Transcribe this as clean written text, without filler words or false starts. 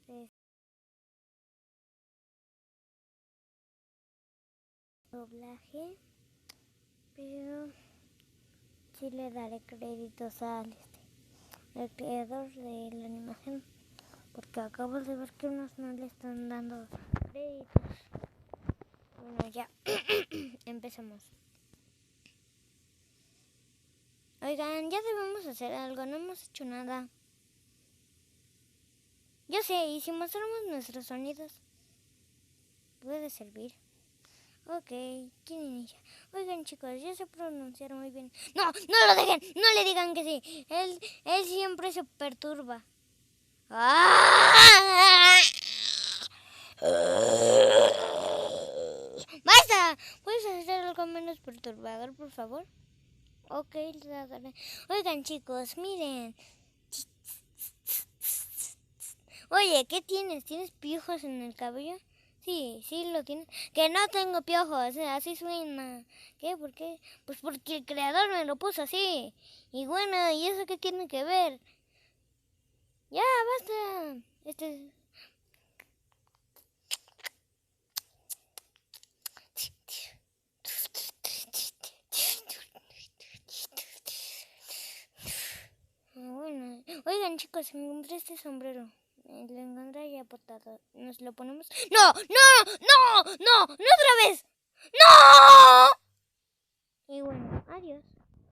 de doblaje, pero sí le daré créditos al el creador de la animación, porque acabo de ver que unos no le están dando créditos. Bueno, ya empezamos. Oigan, ya debemos hacer algo, no hemos hecho nada. Yo sé, y si mostramos nuestros sonidos, puede servir. Ok, ¿quién inicia? Oigan, chicos, yo sé pronunciar muy bien. ¡No! ¡No lo dejen! ¡No le digan que sí! Él siempre se perturba. ¡Ah! ¡Basta! ¿Puedes hacer algo menos perturbador, por favor? Ok, lo daré. Oigan, chicos, miren. Oye, ¿qué tienes? ¿Tienes piojos en el cabello? Sí, sí lo tienes. Que no tengo piojos, así suena. ¿Qué? ¿Por qué? Pues porque el creador me lo puso así. Y bueno, ¿y eso qué tiene que ver? Ya, basta. Bueno, oigan, chicos, encontré este sombrero. Lo encontré ya botado. Nos lo ponemos. ¡No! ¡No! ¡No! ¡No! ¡No otra vez! ¡No! Y bueno, adiós.